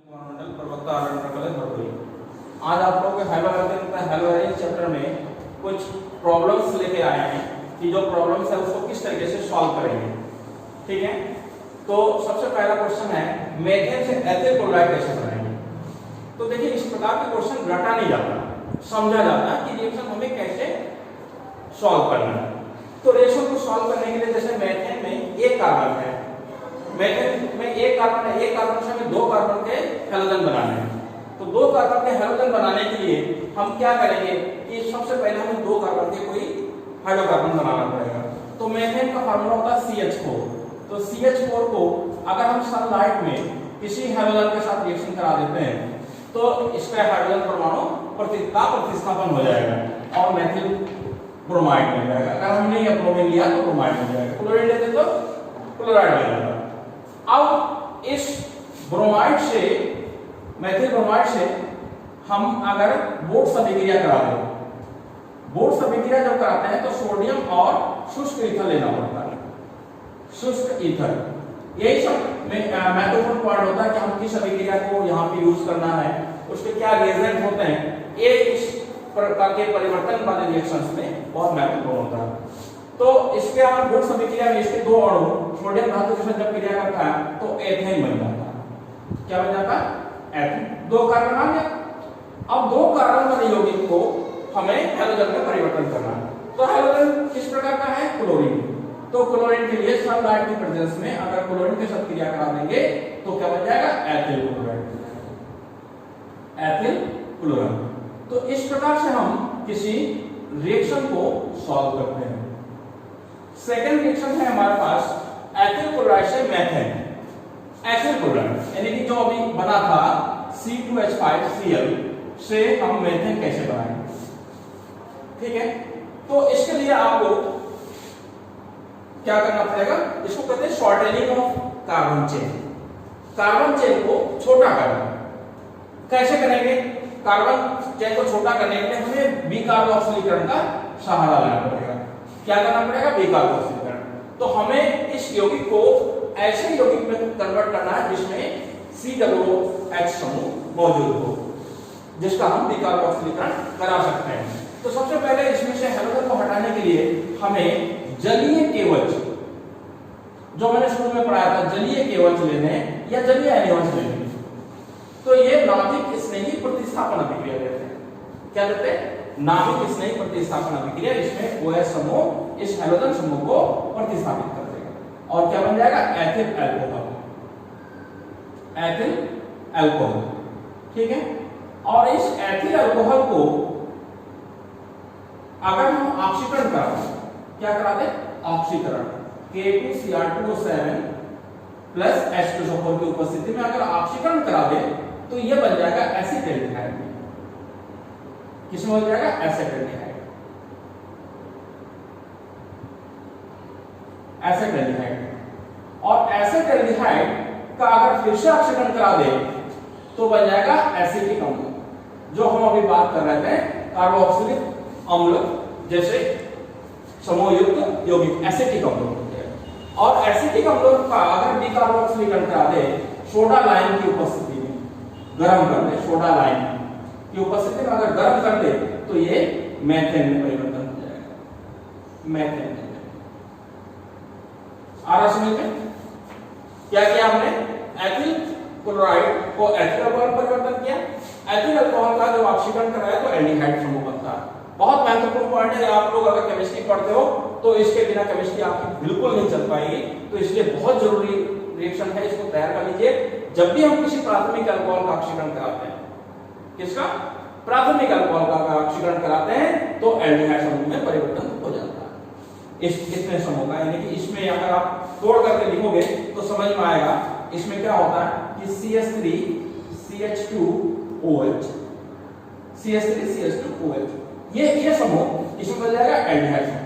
मंडल प्रवक्ता आनंद कॉलेज भरतपुर। आज आप लोगों के हेलोवेरिन चैप्टर में कुछ प्रॉब्लम्स लेके आए हैं कि जो प्रॉब्लम्स है उसको किस तरीके से सॉल्व करेंगे। ठीक है, तो सबसे पहला क्वेश्चन है मीथेन से एथिल क्लोराइड कैसे बनाएंगे। तो देखिए इस प्रकार के क्वेश्चन रटा नहीं जाता, समझा जाता है कि रिएक्शन हमें कैसे सॉल्व करना है। तो रिएक्शन को सॉल्व करने के लिए जैसे मीथेन में एक कार्बन है, मीथेन में एक कार्बन है, एक कार्बन से हमें दो कार्बन के हैलोजन बनाने हैं। तो दो कार्बन के हैलोजन बनाने के लिए हम क्या करेंगे कि सबसे पहले हमें दो कार्बन के कोई हाइड्रोकार्बन बनाना पड़ेगा। तो मीथेन का फार्मूला होता है CH4। तो CH4 को अगर हम सनलाइट में किसी हैलोजन के साथ रिएक्शन करा देते हैं तो इसका हाइड्रोजन परमाणु प्रतिस्थापन हो जाएगा और मेथिल ब्रोमाइड मिल जाएगा। अगर हमने ये ब्रोमीन लिया तो ब्रोमाइड मिल जाएगा, क्लोरीन लेते तो क्लोराइड मिल जाएगा। अब इस ब्रोमाइड से मेथिल ब्रोमाइड से हम अगर बोर्ड्स अभिक्रिया करा दें, बोर्ड्स अभिक्रिया जब कराते हैं तो सोडियम और शुष्क ईथर लेना पड़ता है, शुष्क ईथर। यही सब महत्वपूर्ण पॉइंट होता है कि हम किस अभिक्रिया को यहाँ पे यूज करना है, उसके क्या रिएजेंट होते हैं, ये इस प्रकार के परिवर्तन वाले रिएक्शंस में बहुत महत्वपूर्ण होता है। तो इसके हम बोर्ड्स अभिक्रिया में इसके दो अणु सोडियम धातु के साथ जब क्रिया करता है तो एथेन बन जाता है। क्या बन जाता है? एथेन। दो कार्बन आ गया। अब दो कार्बन वाले यौगिक को हमें हैलोजन में परिवर्तन करना है। तो हैलोजन किस प्रकार का है? क्लोरीन। तो क्लोरीन के लिए सनलाइट की प्रेजेंस में अगर क्लोरीन के साथ क्रिया करा देंगे तो क्या बन जाएगा? Ethyl chloride, ethyl chloride. तो इस प्रकार से हम किसी रिएक्शन को सॉल्व करते हैं। सेकेंड रिएक्शन है हमारे पास एथिल क्लोराइड से मीथेन। एथिल क्लोराइड यानी कि जो अभी बना था C2H5Cl से हम मीथेन कैसे बनाएंगे। ठीक है, तो इसके लिए आपको क्या करना पड़ेगा, इसको कहते हैं shortening of carbon chain. Carbon chain को छोटा करना कैसे करेंगे? कार्बन चेन को छोटा करने के लिए हमें बीकार्बोक्सिलीकरण का सहारा लेना पड़ेगा। क्या करना पड़ेगा? बीकार्बोक्सिलीकरण। तो हमें इस यौगिक को ऐसे यौगिक में कन्वर्ट करना है जिसमें COOH समूह मौजूद हो, जिसका हम बीकार्बोक्सिलीकरण करा सकते हैं। तो सबसे पहले इसमें से हैलोजन को हटाने के लिए हमें जलीय केवच, जो मैंने शुरू में पढ़ाया था, जलीय केवच लेने या जलीय अनिवंश लेने। तो ये नाभिक स्नेही प्रतिस्थापन अभिक्रिया देते हैं। क्या देते हैं? नाभिक स्नेही प्रतिस्थापन अभिक्रिया, जिसमें OH समूह इस हैलोजन समूह को प्रतिस्थापित कर देगा और क्या बन जाएगा? Ethyl alcohol, ethyl alcohol. ठीक है, और इस एथिल अल्कोहल को अगर हम ऑक्सीकरण कराते, क्या करा दे? ऑक्सीकरण K2Cr2O7 प्लस H2SO4 की उपस्थिति में अगर ऑक्सीकरण करा दे तो यह बन जाएगा एसिटाल्डिहाइड। किसमें हो जाएगा? Acetaldehyde, acetaldehyde. और एसिटाल्डिहाइड का अगर फिर से ऑक्सीकरण करा दे तो बन जाएगा एसिटिक अम्ल, जो हम अभी बात कर रहे थे कार्बोक्सिलिक अम्ल जैसे समूह युक्त यौगिक एसिटिक अम्ल होते हैं। और एसिटिक अम्लों का अगर बीकार्बोक्सिलीकरण करा दे सोडा लाइम की उपस्थिति में, गर्म कर दे, सोडा लाइम की उपस्थिति में अगर गर्म कर दे तो ये मीथेन में परिवर्तन हो जाएगा, मीथेन। आ रहा समझ में? क्या किया हमने? एथिल क्लोराइड को एथिल अल्कोहल परिवर्तन किया। एथिल अल्कोहल का जब ऑक्सीकरण कराया तो एल्डिहाइड समूह बनता है। बहुत महत्वपूर्ण पॉइंट है, आप लोग अगर केमिस्ट्री पढ़ते हो तो इसके बिना केमिस्ट्री आपकी बिल्कुल नहीं चल पाएगी। तो इसलिए बहुत जरूरी रिएक्शन है, इसको तैयार कर लीजिए। जब भी हम किसी प्राथमिक अल्कोहल का ऑक्सीकरण कराते हैं, किसका? प्राथमिक अल्कोहल का ऑक्सीकरण कराते हैं तो एल्डिहाइड समूह में परिवर्तन हो जाता है। कितने समूह का, यानी कि इसमें अगर आप तोड़ करके लिखोगे तो समझ में आएगा। इसमें क्या होता है कि CH3 CH2OH, CH3 CH2OH, ये समूह इसमें बन जाएगा एल्डिहाइड समूह।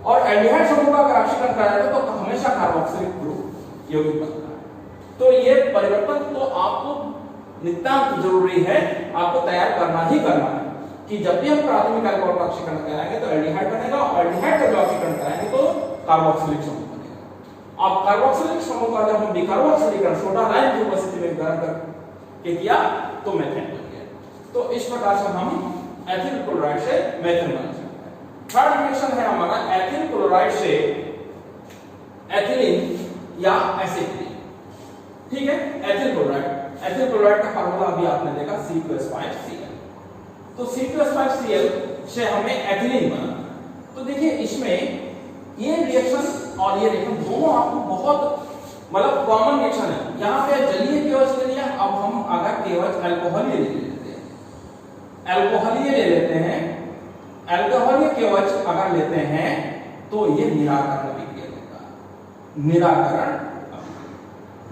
और एल्डिहाइड समूह का अगर ऑक्सीकरण कराया जाए तो हमेशा कार्बोक्सिलिक ग्रुप यौगिक बनता है। तो ये परिवर्तन तो आपको नितांत जरूरी है, आपको तैयार करना ही करना है कि जब भी हम प्राथमिक अल्कोहल का ऑक्सीकरण कराएंगे तो एल्डिहाइड बनेगा और एल्डिहाइड का जो ऑक्सीकरण कराएंगे तो कार्बोक्सिलिक समूह बनेगा। अब कार्बोक्सिलिक समूह का जब हम बीकार्बोक्सिलीकरण सोडा लाइम की उपस्थिति में गर्म कर क्या किया तो मेथेन बन गया। तो इस प्रकार से हम एथिल क्लोराइड से मेथेन बना सकते हैं। थर्ड रिएक्शन है हमारा एथिल क्लोराइड से एथिलीन या एसिटिलीन। ठीक है, एथिल क्लोराइड का फार्मूला अभी आपने देखा C2H5Cl। तो C2H5Cl से हमें एथिलीन बनाना है। तो देखिए इसमें ये रिएक्शन और ये रिएक्शन दोनों आपको बहुत मतलब कॉमन रिएक्शन है। यहाँ पे जलीय केवच के लिए अब हम अगर केवच अल्कोहलीय ले लेते हैं, अल्कोहलीय ले लेते हैं, अल्कोहलीय केवच अगर लेते हैं तो ये निराकरण अभिक्रिया देता है। निराकरण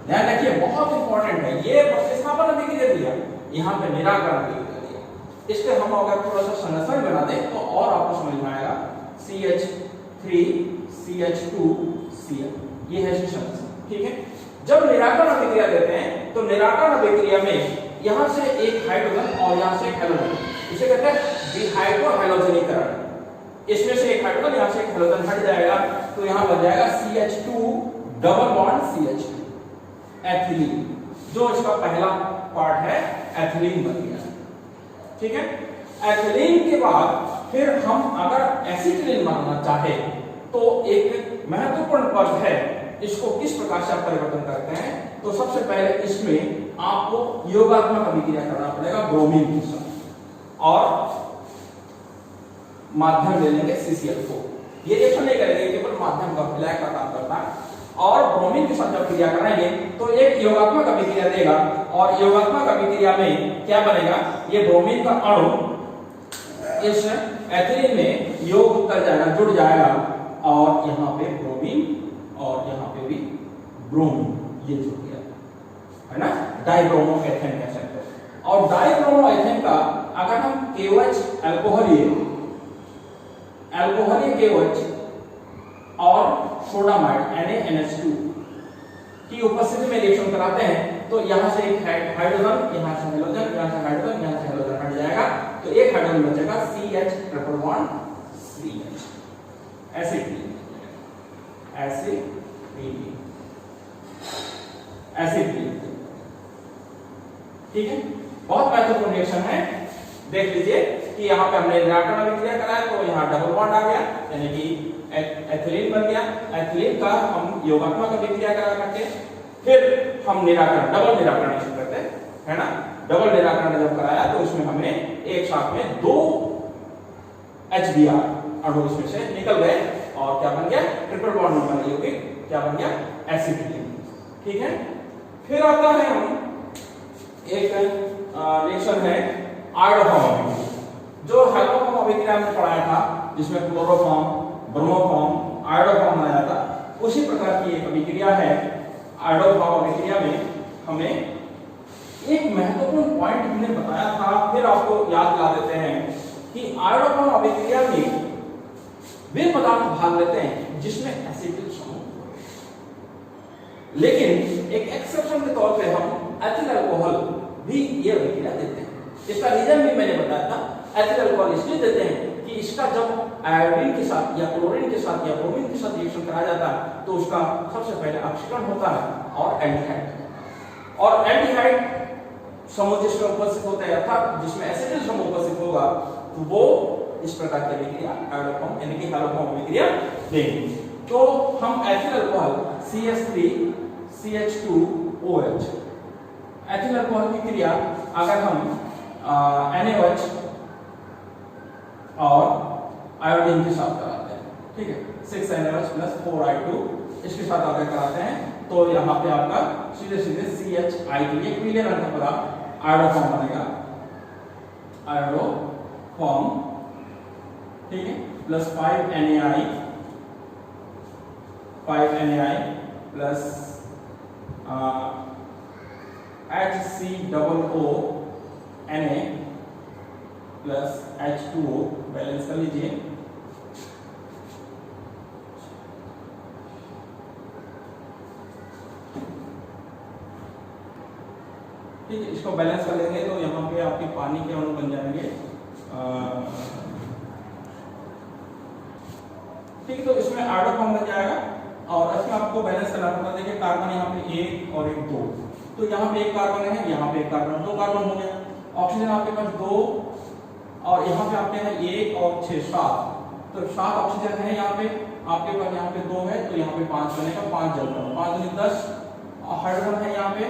ध्यान रखिए बहुत इंपॉर्टेंट है, ये प्रतिस्थापन अभिक्रिया दिया, यहाँ पे निराकरण अभिक्रिया दिया। इसके हम अगर थोड़ा सा संरचना बना दें तो और आपको समझ में आएगा। CH3 CH2 Cl, ये है संरचना। ठीक है, जब निराकरण अभिक्रिया देते हैं तो निराकरण अभिक्रिया में यहां से एक हाइड्रोजन और यहां से एक हेलोजन, इसे कहते हैं डिहाइड्रोहेलोजनीकरण। इसमें से एक हाइड्रोजन यहां से एक हेलोजन हट जाएगा तो यहां बन जाएगा CH2 double bond CH2 ethylene, जो इसका पहला पार्ट है एथिलीन बन गया। ठीक है, एथिलीन के बाद फिर हम अगर एसिटिलीन बनाना चाहे तो एक महत्वपूर्ण पद है, इसको किस प्रकार से आप परिवर्तन करते हैं। तो सबसे पहले इसमें आपको योगात्मक अभिक्रिया करना पड़ेगा ब्रोमीन के साथ और माध्यम ले लेंगे CCl4। ये रिएक्शन नहीं करेंगे, केवल माध्यम का विलायक का काम करता है। और ब्रोमीन के साथ जब क्रिया कराएंगे तो एक योगात्मक अभिक्रिया देगा और योगात्मक अभिक्रिया में क्या बनेगा, ये ब्रोमीन का अणु इस एथिलीन में योग कर जाएगा, जुड़ जाएगा और यहाँ पे ब्रोमीन और यहाँ पे भी ब्रोमीन ये जुड़ गया है ना, डाइब्रोमोएथेन कह सकते हैं। और डाइब्रोमोएथेन का अगर हम केवच अल्कोहलीय केवच और सोडामाइड NaNH2 की उपस्थिति में रिएक्शन कराते हैं तो यहां से एक हाइड्रोजन, यहां से हेलोजन, यहां से हाइड्रोजन, यहां से हेलोजन हट जाएगा तो एक हाइड्रोजन बचेगा CH triple bond CH acetylene. ठीक है, बहुत महत्वपूर्ण रिएक्शन है। देख लीजिए कि यहाँ पे हमने निराकरण अभिक्रिया कराया तो यहाँ डबल बॉन्ड आ गया, यानी कि एथिलीन बन गया। एथिलीन का हम योगात्मक अभिक्रिया करा करके फिर हम निराकरण, डबल निराकरण करते हैं, है ना। डबल निराकरण जब कराया तो उसमें हमने एक साथ में 2 HBr अणु इसमें से निकल गए और क्या बन गया, ट्रिपल बॉन्ड बन गई, क्या बन गया, एसिटिलीन। ठीक है, फिर आता है हम एक रिएक्शन है आयोडोफॉर्म अभिक्रिया, जो हाइड्रोफॉर्म अभिक्रिया में पढ़ाया था जिसमें क्लोरोफॉर्म, ब्रोमोफॉर्म, आयोडोफॉर्म बनाया था। उसी प्रकार की एक अभिक्रिया है आयोडोफॉर्म अभिक्रिया में। हमें एक महत्वपूर्ण पॉइंट हमने बताया था, फिर आपको याद दिला देते हैं कि आयोडोफॉर्म अभिक्रिया में वे पदार्थ भाग लेते हैं जिसमें एसिटिल समूह, लेकिन एक एक्सेप्शन के तौर पे हम एथिल अल्कोहल भी ये अभिक्रिया देते हैं। इसका रीजन भी मैंने बताया था, एथिल अल्कोहल इसलिए देते हैं कि इसका जब आयोडीन के साथ या क्लोरीन के साथ या ब्रोमीन के साथ रिएक्शन कराया जाता है तो उसका सबसे पहले ऑक्सीकरण होता है और एल्डिहाइड, और एल्डिहाइड समूह जिसमें उपस्थित होता है अर्थात जिसमें एसिटिल समूह उपस्थित होगा तो वो इस प्रकार की अभिक्रिया आयोडोफॉर्म यानी कि हैलोफॉर्म अभिक्रिया देंगे। तो हम ethyl alcohol CH3 CH2OH ethyl alcohol की क्रिया अगर हम NaOH और आयोडीन के साथ कराते हैं, ठीक है, 6NaOH + 4I2 इसके साथ अगर कराते हैं तो यहाँ पे आपका सीधे सीधे CHI2 ये पीले रंग का पदार्थ आयोडोफॉर्म बनेगा, आयोडोफॉर्म, ठीक है, plus 5NaI plus HCOO Na plus H2O balance कर लीजिए। ठीक है, इसको बैलेंस कर लेंगे तो यहाँ पे आपके पानी के अणु बन जाएंगे। ठीक है, तो इसमें आयोडोफॉर्म बन जाएगा और इसमें आपको बैलेंस करना पड़ेगा। देखिए कार्बन यहाँ पे 1 और 1 2 तो यहाँ पे एक कार्बन है, यहाँ पे एक कार्बन, 2 कार्बन हो गया। ऑक्सीजन आपके पास 2 और यहाँ पे आपके हैं 1 और 6 7, तो 7 ऑक्सीजन है यहाँ पे, आपके पास यहाँ पे 2 है तो यहाँ पे 5 बनेगा, 5 जल रहा है, 5 दूनी 10। हाइड्रोजन है यहाँ पे,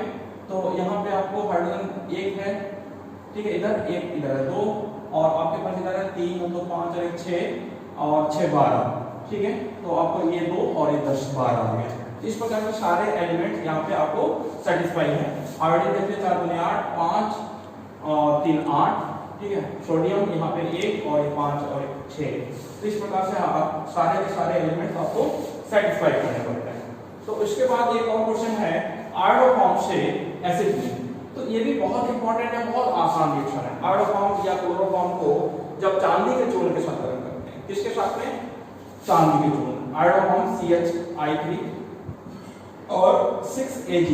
तो यहाँ पे आपको हाइड्रोजन 1 है, ठीक है, इधर 1 इधर है 2 और आपके पास इधर है 3 तो 5 और 1 6 और 6 12, ठीक है, तो आपको ये 2 और ये 10 12 हो गया। इस प्रकार के सारे एलिमेंट यहाँ पे आपको सेटिस्फाई है। हाइड्रोजन देखिए 4 दूनी 8, 5 और 3 8, ठीक है, सोडियम यहाँ पे 1 और 5 और 6। तो इस प्रकार से आप सारे के सारे एलिमेंट्स आपको सेटिस्फाई करने पड़ते हैं। तो उसके बाद एक और क्वेश्चन है आयोडोफॉर्म से एसिड में, तो ये भी बहुत इंपॉर्टेंट है, बहुत आसान रिएक्शन है। आयोडोफॉर्म या क्लोरोफॉर्म को जब चांदी के चूर्ण के साथ गरम करते हैं, किसके साथ में? चांदी के चूर्ण। आयोडोफॉर्म CH3 और 6Ag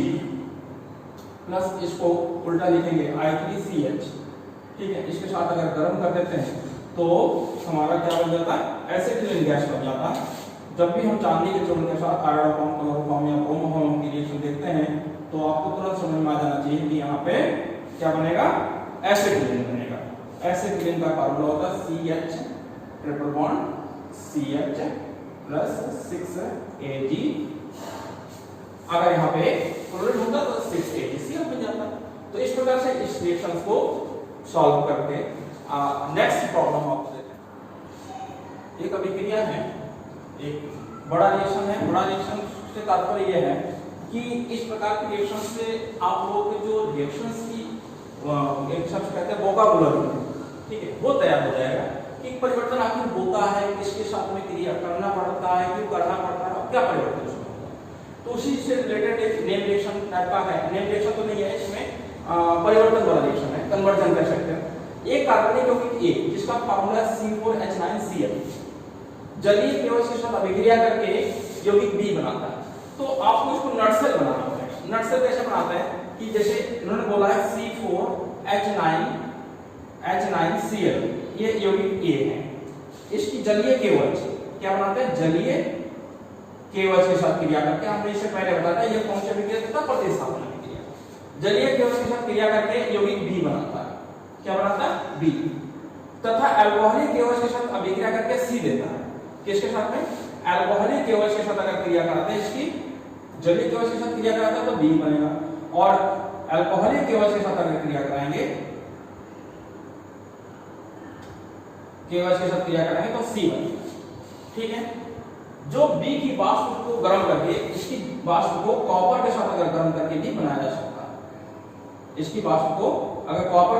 प्लस इसको उल्टा लिखेंगे I3CH, ठीक है, इसके साथ अगर गर्म कर देते हैं तो हमारा क्या बन जाता है? एसिटिलीन गैस बन जाता है। जब भी हम चांदी के चूर्ण के साथ आयोडोफॉर्म, क्लोरोफॉर्म या ब्रोमोफॉर्म की रिएक्शन देखते हैं तो आपको तुरंत समझ में आ जाना चाहिए कि यहाँ पे क्या बनेगा? एसिटिलीन बनेगा। एसिटिलीन का फार्मूला होता है CH triple bond CH plus 6Ag। अगर यहाँ पे क्लोरीन होता तो 6AgCl बन जाता। तो इस प्रकार से इस रिएक्शन को सॉल्व करके नेक्स्ट प्रॉब्लम आपको देते हैं। एक अभिक्रिया है, एक बड़ा रिएक्शन है। बड़ा रिएक्शन से तात्पर्य यह है कि इस प्रकार के रिएक्शन से आप लोगों के जो रिएक्शंस की एक शब्द कहते हैं वोकाबुलरी, ठीक है, वो तैयार हो जाएगा कि परिवर्तन आखिर होता है, किसके साथ में क्रिया करना पड़ता है, क्यों करना पड़ता है, क्या परिवर्तन उसमें होता है। तो उसी से रिलेटेड एक नेम रिएक्शन टाइप का है। नेम रिएक्शन तो नहीं है, इसमें परिवर्तन वाला रिएक्शन है, कन्वर्जन कह सकते हैं। एक कार्बनिक यौगिक A जिसका फार्मूला C4H9Cl जलीय केवल के साथ अभिक्रिया करके यौगिक B बनाता है। तो आपको इसको नटसेल बनाना पड़ेगा। नटसेल कैसे बनाते हैं कि जैसे इन्होंने बोला है C4H9Cl, ये यौगिक A है, इसकी जलीय केवल क्या बनाते हैं? जलीय केवल के साथ क्रिया करके, हमने इससे पहले बताया ये कौन सी अभिक्रिया था? प्रतिस्थापन अभिक्रिया। जलीय केवल के साथ क्रिया करके यौगिक B बनाता है। क्या बनाता है? B। तथा अल्कोहलिक केवल के साथ अभिक्रिया करके C देता है। किसके साथ में? अल्कोहलिक केवल के साथ अगर क्रिया कराते हैं, इसकी जलीय केवल के साथ क्रिया कराते हैं तो B बनेगा, और अल्कोहलिक केवल के साथ अगर क्रिया कराएंगे, केवल के साथ क्रिया कराएंगे तो C बनेगा, ठीक है। जो B की वाष्प को गर्म करके, इसकी वाष्प को कॉपर के साथ अगर गर्म करके भी बनाया जा सकता है। इसकी वाष्प को अगर कॉपर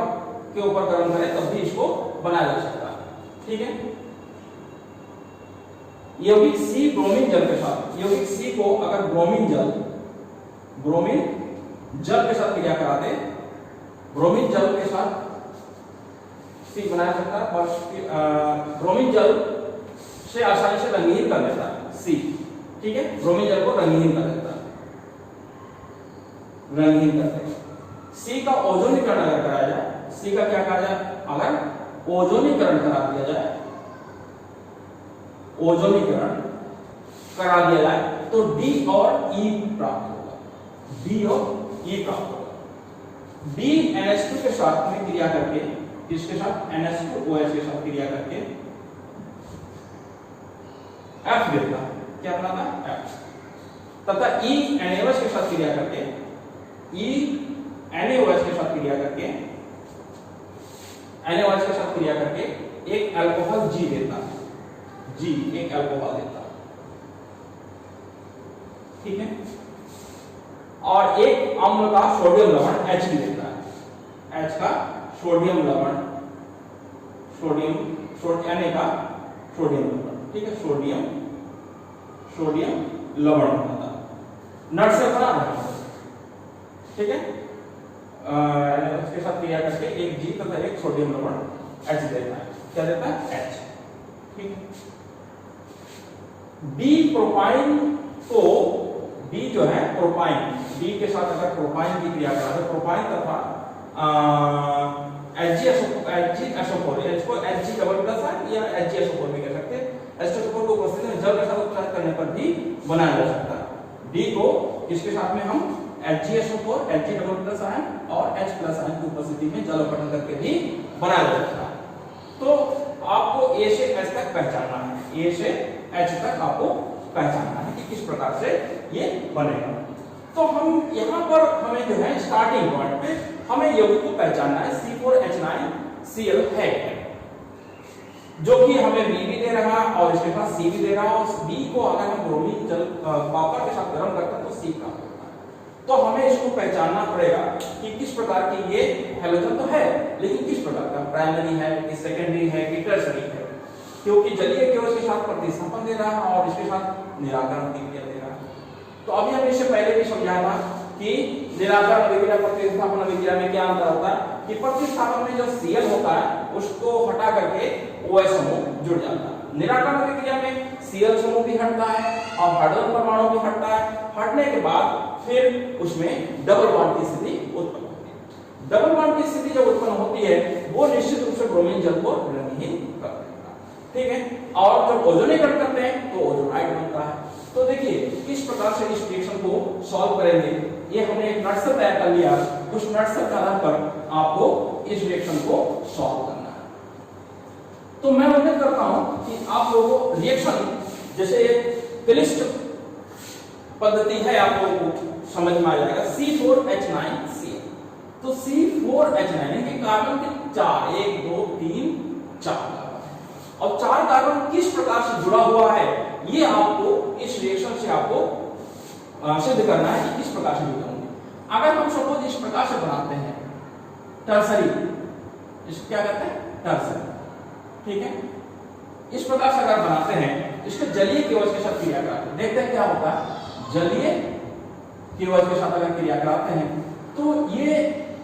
के ऊपर गर्म करें तब भी इसको बनाया जा सकता है, ठीक है। यौगिक C ब्रोमीन जल के साथ, यौगिक C को अगर ब्रोमीन जल के साथ क्रिया कराते, ब्रोमीन जल के साथ C बनाया सकता है, और ब्रोमीन जल से आसानी से रंगीन कर देता है C, ठीक है, ब्रोमीन जल को रंगीन कर देता है, रंगीन करते हैं। C का ओजोनीकरण अगर कराया जाए, C का क्या कहा जाए? अगर ओजोनीकरण करा दिया जाए, ओजोनीकरण करा दिया जाए तो D और E प्राप्त होगा, D और E प्राप्त होगा। D NH2 के साथ में क्रिया करके, किसके साथ? NH2OH के साथ क्रिया करके F देता है। क्या बनाता है? F। तथा E NaOH के साथ क्रिया करके, E NaOH के साथ क्रिया करके, NaOH के साथ क्रिया करके एक अल्कोहल G देता है, G एक अल्कोहल देता है, ठीक है। और एक अम्ल का सोडियम लवण H भी देता है, H का सोडियम लवण, सोडियम Na का सोडियम लवण, ठीक है, सोडियम लवण होता है। नट से बना रहे हैं, ठीक है, उसके साथ क्रिया करके एक G तथा एक सोडियम लवण H देता है। क्या देता है? H, ठीक है। B प्रोपाइन को, B जो है प्रोपाइन, B के साथ अगर प्रोपाइन की क्रिया करा तो प्रोपाइन तथा HgSO4, इसको Hg डबल प्लस है या HgSO4 भी कह सकते हैं। H2SO4 को उपस्थित में जल के साथ उपचार करने पर भी बनाया जा सकता है। D को इसके साथ में हम HgSO4 Hg double plus ion और H प्लस आयन की उपस्थिति में जल अपघटन करके भी बनाया जा सकता है। तो आपको A से H तक पहचानना है, A से H तक आपको पहचानना है कि किस प्रकार से ये बनेगा। तो हम यहाँ पर हमें जो है स्टार्टिंग पॉइंट पे हमें यौगिक को पहचानना है C4H9Cl है, जो कि हमें B भी दे रहा है और इसके पास C भी दे रहा है, और B को अगर हम ब्रोमीन जल कॉपर के साथ गर्म करते हैं तो C प्राप्त होता है। तो हमें इसको पहचानना पड़ेगा कि किस प्रकार की ये हैलोजन तो है, लेकिन किस प्रकार का, प्राइमरी है कि सेकेंडरी है कि टर्सरी है, क्योंकि जलीय केवल के साथ प्रतिस्थापन दे रहा है और इसके साथ निराकरण अभिक्रिया दे रहा है। तो अभी हमने इससे पहले भी समझाया था कि निराकरण अभिक्रिया प्रतिस्थापन अभिक्रिया में क्या अंतर होता है कि प्रतिस्थापन में जो Cl होता है उसको हटा करके OH समूह जुड़ जाता है। निराकरण अभिक्रिया में Cl समूह भी हटता है और हाइड्रोजन परमाणु भी हटता है। हटने के बाद फिर उसमें डबल बॉन्ड की स्थिति उत्पन्न होती है। डबल बॉन्ड की स्थिति जब उत्पन्न होती है वो निश्चित रूप से ब्रोमीन जल को रंगहीन कर देगा, ठीक है। और जब ओजोनीकरण करते हैं तो ओजोनाइड बनता है। तो देखिए किस प्रकार से इस रिएक्शन को सॉल्व करेंगे, ये हमने एक नटशेल तैयार कर लिया, उस नटशेल के आधार पर आपको इस रिएक्शन को सॉल्व करना है। तो मैं उम्मीद करता हूं कि आप लोगों को रिएक्शन जैसे क्लिष्ट पद्धति है आप लोगों को समझ में आ जाएगा। C4H9Cl, तो C4H9 के कार्बन के 4 1 2 3 4 और 4 कार्बन किस प्रकार से जुड़ा हुआ है ये आपको इस रिएक्शन से आपको सिद्ध करना है कि किस प्रकार से जुड़े होंगे। अगर हम सपोज इस प्रकार से बनाते हैं टर्सरी, इसको क्या कहते हैं टर्सरी, ठीक है। इस प्रकार से अगर बनाते हैं इसके जलीय केवल के साथ क्रिया कराते हैं, देखते हैं क्या होता है। जलीय केवल के साथ अगर क्रिया कराते हैं तो ये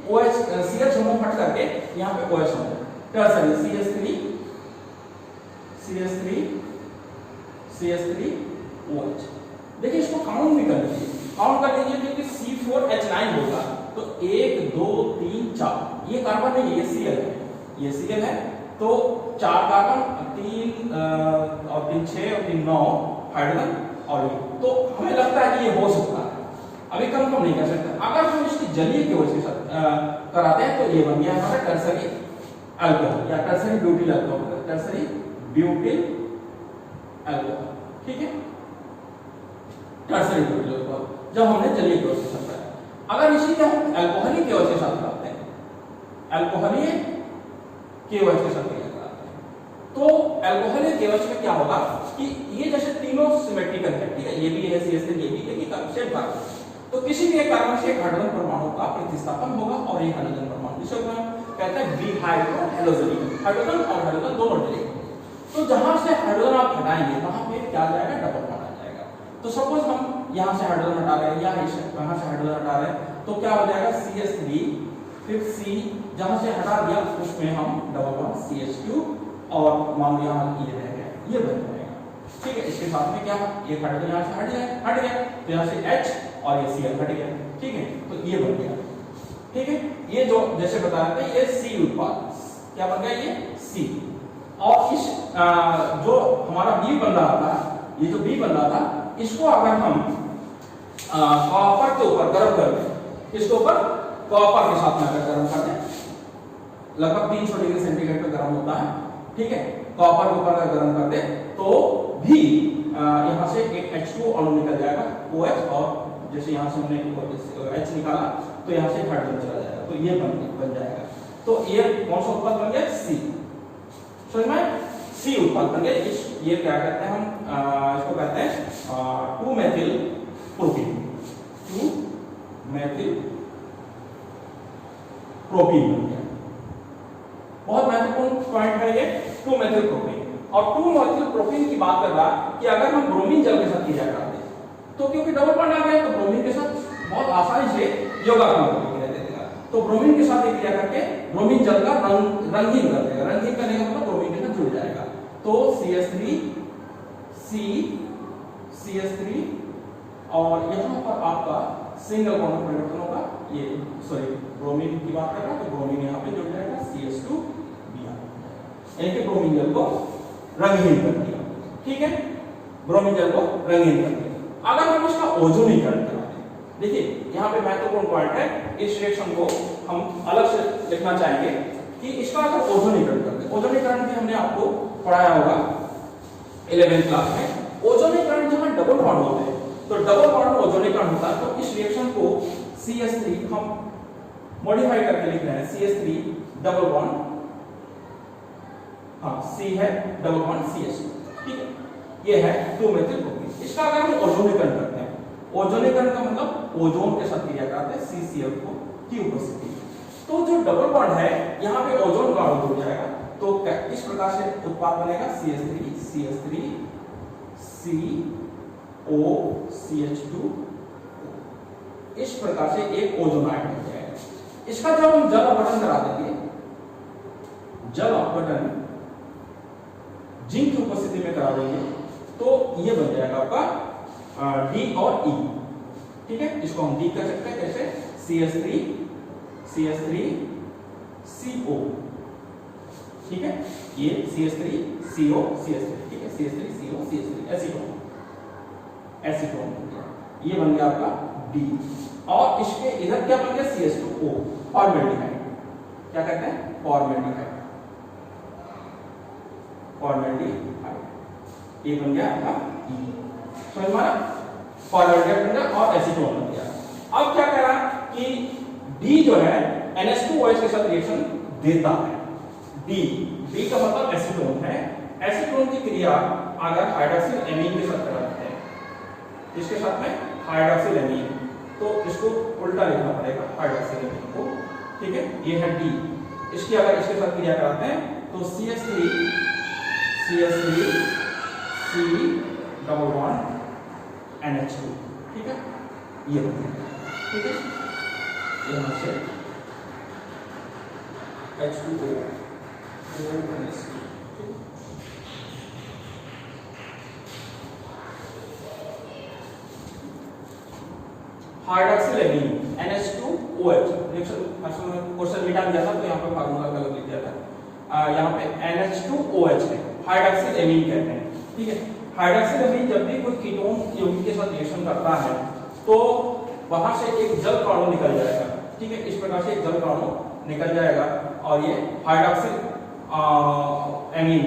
OH Cl समूह हट करके यहाँ पे OH समूह टर्सरी CH3OH। देखिए इसको काउंट भी कर लीजिए, काउंट कर लीजिए क्योंकि C4H9 होगा तो 1 2 3 4 ये कार्बन नहीं है, ये Cl है, ये Cl है। तो 4 कार्बन 3 और 3 6 और 3 9 हाइड्रोजन और ये, तो हमें लगता है कि ये हो सकता है, अभी कंफर्म नहीं कर सकते। अगर हम इसकी जलीय केवल के साथ कराते हैं तो ये बन गया हमारा टर्सरी अल्कोहल या tertiary butyl alcohol, tertiary butyl alcohol, ठीक है। टर्सरी ब्यूटिल अल्कोहल जब हमने जलीय केवल के साथ कराया। अगर इसी को हम अल्कोहलीय केवल के साथ कराते हैं, अल्कोहलीय केवल के साथ कराते हैं तो अल्कोहलीय केवल में क्या होगा कि ये जैसे तीनों सिमेट्रिकल है, ठीक है, ये भी है CH3 ये भी है, ये सेम कार्बन, तो किसी भी एक कार्बन से एक हाइड्रोजन परमाणु का प्रतिस्थापन होगा और एक हाइड्रोजन परमाणु, जिसे हम कहते हैं डिहाइड्रोहेलोजन, हाइड्रोजन और हाइड्रोजन दोनों डलेंगे। तो जहां से हाइड्रोजन आप हटाएंगे वहां पे क्या आ जाएगा, डबल बॉन्ड आ जाएगा। तो सपोज हम यहां से हाइड्रोजन हटा रहे हैं या यहां से हाइड्रोजन हटा रहे हैं तो क्या हो जाएगा CH3 फिर C, जहां से हटा दिया उसमें हम डबल बॉन्ड CH2 और मान लिया ये रह गया, ये बन जाएगा, ठीक है। इसके साथ में क्या है, एक हाइड्रोजन यहां से हट गया तो यहां से H और ये Cl हट गया, ठीक है। तो ये बन गया, ठीक है। ये जो जैसे बता रहे थे ये C उत्पाद क्या बन गया, ये C। और इस जो हमारा B बन रहा था, ये जो B बन रहा था इसको अगर हम कॉपर के ऊपर गर्म कर दें, इसके ऊपर कॉपर के साथ में अगर गर्म कर दें, लगभग 300 डिग्री सेंटीग्रेड पे गर्म होता है, ठीक है। कॉपर के ऊपर अगर गर्म कर दे तो भी यहाँ से एक H2 अणु निकल जाएगा OH, और जैसे यहाँ से हमने H निकाला तो यहाँ से हाइड्रोजन चला जाएगा, तो ये बन जाएगा। तो ये कौन सा उत्पाद बन गया, C, समझ में, C उत्पाद बन गया। ये क्या कहते हैं हम, इसको कहते हैं 2-मेथिल प्रोपीन, 2-मेथिल प्रोपीन बन गया। बहुत महत्वपूर्ण पॉइंट है ये 2-मेथिल प्रोपीन। और 2-मेथिल प्रोपीन की बात कर रहा कि अगर हम ब्रोमीन जल के साथ क्रिया कराते हैं तो क्योंकि डबल बॉन्ड आ गया तो ब्रोमीन के साथ बहुत आसानी से योगात्मक क्रिया दे देगा। तो ब्रोमीन के साथ क्रिया करके ब्रोमीन जल का रंगहीन कर देगा, रंगहीन करने का मतलब ब्रोमीन के साथ जुड़ जाएगा। तो CH3 CH3 और यहाँ पर आपका सिंगल बॉन्ड परिवर्तन होगा, ये सॉरी ब्रोमीन की बात कर रहा तो ब्रोमीन यहाँ पे जुड़ जाएगा CH2 यानी कि ब्रोमीन जल को रंगहीन कर दिया, ठीक है, ब्रोमीन जल को रंगहीन कर दिया। अगर हम इसका ओजोनीकरण कराते हैं देखिए यहाँ पे महत्वपूर्ण पॉइंट है, इस रिएक्शन को हम अलग से लिखना चाहेंगे कि इसका अगर ओजोनीकरण करते हैं, ओजोनीकरण भी हमने आपको पढ़ाया होगा 11th क्लास में। ओजोनीकरण जहां डबल बॉन्ड होते हैं तो डबल बॉन्ड में ओजोनीकरण होता है, तो इस रिएक्शन को CH3 हम मॉडिफाई करके लिख रहे हैं, CH3 डबल बॉन्ड, हाँ C है डबल बॉन्ड CH, ठीक है, ये है 2-मेथिल प्रोपीन। इसका अगर हम ओजोनीकरण करते हैं, ओजोनीकरण का मतलब ओजोन के साथ क्रिया करते हैं CCl4 की उपस्थिति, तो जो डबल बॉन्ड है यहाँ पे ओजोन का अणु जुड़ जाएगा, तो इस प्रकार से उत्पाद बनेगा CH3 CH3 CO CH2, इस प्रकार से एक ओजोन आयन बन जाएगा। इसका जब हम जल अपघटन करा देंगे, जल अपघटन जिंक की उपस्थिति में करा देंगे, तो ये बन जाएगा आपका D और E, ठीक है, इसको हम D कर सकते हैं कैसे, CH3 CO, ठीक है, ये CH3 CO CH3, ठीक है, CH3 CO CH3 एसीटोन बन गया, ये बन गया आपका D, और इसके इधर क्या बन गया CH2O, फॉर्मेल्डिहाइड, क्या कहते हैं फॉर्मेल्डिहाइड, ये बन गया आपका E, समझ में आया, फॉर्मेल्डिहाइड बन गया और एसीटोन बन गया। अब क्या कह रहा है कि D जो है NH2OH के साथ रिएक्शन देता है, D का मतलब एसीटोन है, एसीटोन की क्रिया अगर हाइड्रोक्सिल एमीन के साथ कराते हैं, इसके साथ में हाइड्रोक्सिल एमीन, तो इसको उल्टा लिखना पड़ेगा हाइड्रोक्सिल एमीन को, ठीक है, ये है D, इसकी अगर इसके साथ क्रिया कराते हैं तो CH3 C double bond NH2, ठीक है, ये बन गया, ठीक है, यहां से H2O hydroxyl amine NH2OH, question मिटा दिया था तो यहाँ पे फार्मूला गलत लिख दिया था, यहाँ पे NH2OH है, हाइड्रोक्सिल एमीन कहते हैं, ठीक है। हाइड्रोक्सिल एमीन जब भी कोई कीटोन यौगिक के साथ रिएक्शन करता है तो वहां से एक जल कणु निकल जाएगा, ठीक है, इस प्रकार से एक जल कणु निकल जाएगा और ये हाइड्रोक्सिल एमीन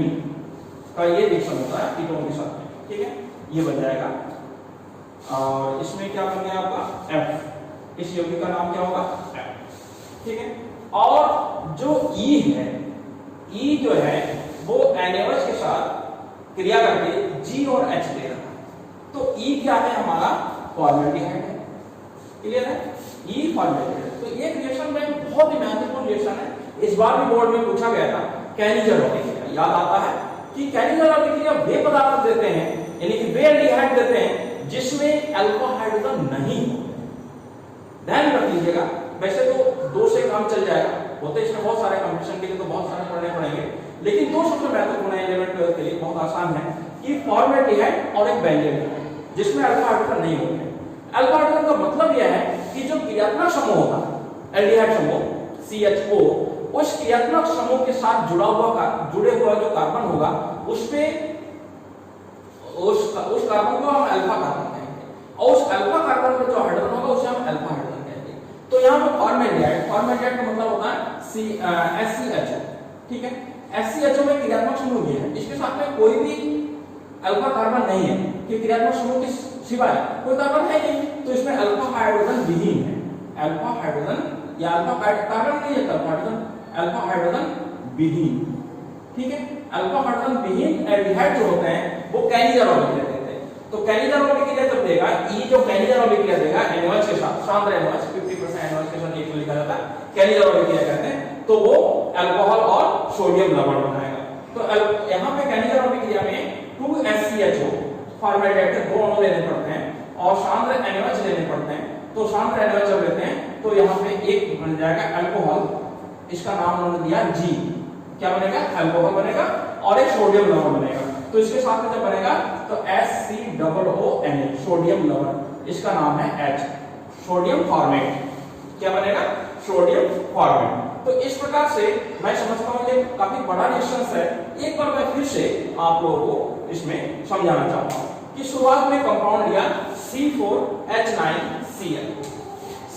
का ये रिएक्शन होता है कीटोन के साथ में, ठीक है, ये बन जाएगा, और इसमें क्या बन गया आपका F, इस यौगिक का नाम क्या होगा F, ठीक है, और जो E है, E जो है वो NaOH के साथ क्रिया करके G और H दे रहा है, तो E क्या है हमारा फॉर्मेल्डिहाइड है, क्लियर है, E फॉर्मेल्डिहाइड, तो ये रिएक्शन में बहुत ही महत्वपूर्ण रिएक्शन है, इस बार भी बोर्ड में पूछा गया था, कैनिजर अभिक्रिया, याद आता है कि कैनिजर अभिक्रिया वे पदार्थ देते हैं, यानी कि वे एल्डिहाइड देते हैं जिसमें अल्फा हाइड्रोजन नहीं होते, ध्यान रख लीजिएगा, वैसे तो 2 से काम चल जाएगा, होते इसमें बहुत सारे कंपटीशन के लिए तो बहुत सारे पढ़ने पड़ेंगे, लेकिन 2 सबसे महत्वपूर्ण है 11th-12th के लिए, बहुत आसान है कि फॉर्मेल्डिहाइड और एक बेंजीन जिसमें अल्फा हाइड्रोजन नहीं होते। अल्फा हाइड्रोजन का मतलब यह है कि जो क्रियात्मक समूह होता है एल्डिहाइड समूह CHO, उस क्रियात्मक समूह के साथ जुड़े हुआ जो कार्बन होगा उसपे उस कार्बन को हम अल्फा कार्बन कहेंगे, और उस अल्फा कार्बन पे जो हाइड्रोजन होगा उसे हम अल्फा हाइड्रोजन कहेंगे। तो यहाँ पे फॉर्मेल्डिहाइड का मतलब होता है SCHO, ठीक है, SCHO में क्रियात्मक समूह ये है, इसके साथ में कोई भी अल्फा कार्बन नहीं है कि क्रियात्मक समूह के सिवाय कोई कार्बन है नहीं, तो इसमें अल्फा हाइड्रोजन विहीन है, अल्फा हाइड्रोजन या अल्फा कार्बन नहीं है, अल्फा हाइड्रोजन विहीन, ठीक है, अल्फा हाइड्रोजन विहीन एल्डिहाइड जो होते हैं वो कैनिजर अभिक्रिया देते हैं, तो कैनिजर अभिक्रिया जब देगा E जो कैनिजर अभिक्रिया देगा NaOH के साथ, सांद्र NaOH 50% NaOH के साथ एक लिखा जाता है, कैनिजर अभिक्रिया कहते हैं, तो वो अल्कोहल और सोडियम लवण बनाएगा, तो यहाँ पे कैनिजर अभिक्रिया में 2SCHO फॉर्मेल्डिहाइड के 2 अणु लेने पड़ते हैं और सांद्र NaOH लेने पड़ते हैं, तो सांद्र NaOH जब लेते हैं तो यहाँ पे एक बन जाएगा अल्कोहल, इसका नाम उन्होंने दिया G, क्या बनेगा अल्कोहल बनेगा, और एक सोडियम लवण बनेगा, तो इसके साथ में जब बनेगा तो HCOONA सोडियम लवण, इसका नाम है H, सोडियम फॉर्मेट, क्या बनेगा सोडियम फॉर्मेट। तो इस प्रकार से मैं समझता हूं ये काफी बड़ा रिएक्शन है, एक बार मैं फिर से आप लोगों को इसमें समझाना चाहता हूं कि शुरुआत में कंपाउंड लिया C4H9 Cl,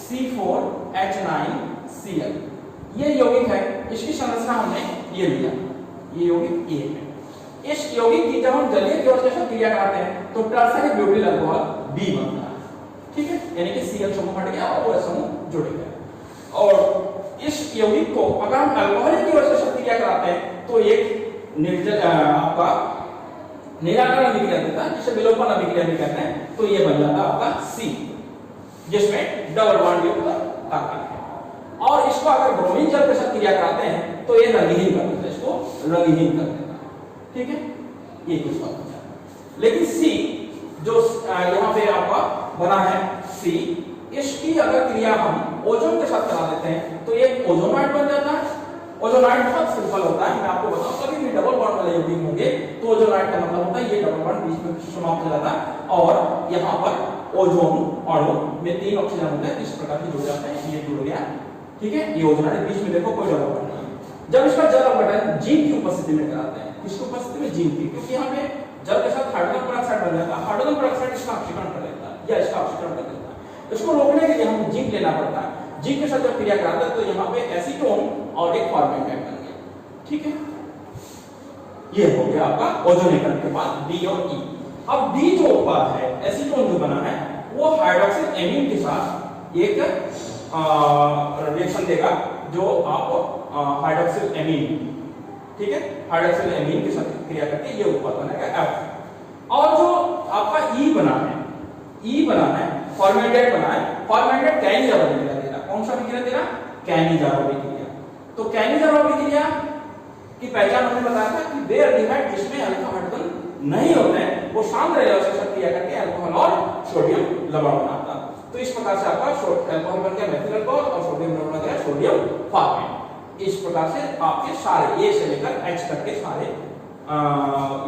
C4H9Cl। ये यौगिक है, इसकी संरचना हमने ये लिया, ये यौगिक A है। इस यौगिक की जब हम जलीय केवल के साथ क्रिया कराते हैं तो टर्सरी ब्यूटिल अल्कोहल B बनता है, ठीक है, यानी कि Cl समूह हट गया और OH समूह जुड़ गया। और इस यौगिक को अगर हम अल्कोहलिक केवल के साथ क्रिया कराते हैं तो एक निर्जल आपका निराकरण अभिक्रिया देता है, जिसे विलोपन अभिक्रिया भी कहते हैं। तो ये बन जाता है आपका C, जिसमें डबल बॉन्ड युक्त कार्बन है। और इसको अगर ब्रोमीन जल के साथ क्रिया कराते हैं तो ये रंगहीन कर देता है, इसको रंगहीन कर देता है, ठीक है, ये कुछ बात हो जाता है। लेकिन C जो यहाँ पे आपका बना है C, इसकी अगर क्रिया हम ओजोन के साथ करा देते हैं तो ये ओजोनाइड बन जाता है। ओजोनाइड बहुत सिंपल होता है, मैं आपको बताऊं, कभी भी डबल बॉन्ड वाले यौगिक होंगे तो ओजोनाइड का मतलब होता है ये डबल बॉन्ड बीच में समाप्त हो जाता है और यहाँ पर ओजोन अणु में 3 ऑक्सीजन होते हैं, इस प्रकार से जुड़ जाते हैं, ये जुड़ गया, ठीक है। ये ओजोनाइड बीच में देखो कोई डबल बॉन्ड नहीं है। जब इसका जल अपघटन जिंक की उपस्थिति में कराते हैं, किसकी उपस्थिति में? जिंक की, क्योंकि यहाँ पे जल के साथ हाइड्रोजन पेरोक्साइड बन जाता है, हाइड्रोजन पेरोक्साइड इसका ऑक्सीकरण कर लेता है या इसका ऑक्सीकरण कर देता है। इसको रोकने के लिए हम जिंक लेना पड़ता है। जिंक के साथ जब क्रिया कराते हैं तो यहाँ पे एसीटोन और एक फॉर्मेल्डिहाइड बन गया, ठीक है। ये हो गया आपका ओजोनीकरण के बाद D और E। अब D जो उत्पाद है, एसीटोन जो बना है, वो हाइड्रोक्सिल एमीन के साथ एक रिएक्शन देगा, जो आप हाइड्रोक्सिल एमीन, ठीक है, हाइड्रोक्सिल एमीन के साथ क्रिया करके ये उत्पाद बनेगा F। और जो आपका E बना है, फॉर्मेल्डिहाइड बना है, फॉर्मेल्डिहाइड कैनिजारो अभिक्रिया दे रहा। कौन सा अभिक्रिया दे रहा? कैनिजारो अभिक्रिया। तो कैनिजारो अभिक्रिया की पहचान हमने बताया था कि वे एल्डिहाइड जिसमें अल्फा हाइड्रोजन नहीं होते हैं वो शांत रेजोनेंस के साथ क्रिया करके अल्कोहल और सोडियम लवण बनाता है। तो इस प्रकार से आपका अल्कोहल बन गया मेथिल अल्कोहल और सोडियम लवण बन गया सोडियम फॉस्फेट। इस प्रकार से आपके सारे A से लेकर H तक के सारे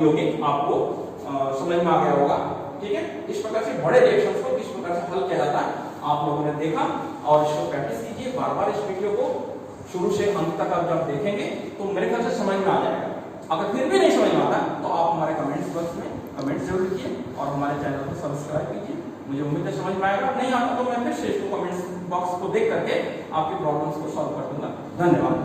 यौगिक आपको समझ में आ गया होगा, ठीक है। इस प्रकार से बड़े रिएक्शंस को किस प्रकार से हल किया जाता है आप लोगों ने देखा, और इसको प्रैक्टिस कीजिए बार-बार। इस वीडियो को शुरू से अंत तक आप जब देखेंगे तो मेरे ख्याल से समझ में आ जाएगा। अगर फिर भी नहीं समझ में आता तो आप हमारे कमेंट्स बॉक्स में कमेंट जरूर कीजिए और हमारे चैनल को सब्सक्राइब कीजिए। मुझे उम्मीद है समझ में आएगा, नहीं आता तो मैं फिर से इसको कमेंट्स बॉक्स को देख करके आपकी प्रॉब्लम्स को सॉल्व कर दूंगा। धन्यवाद।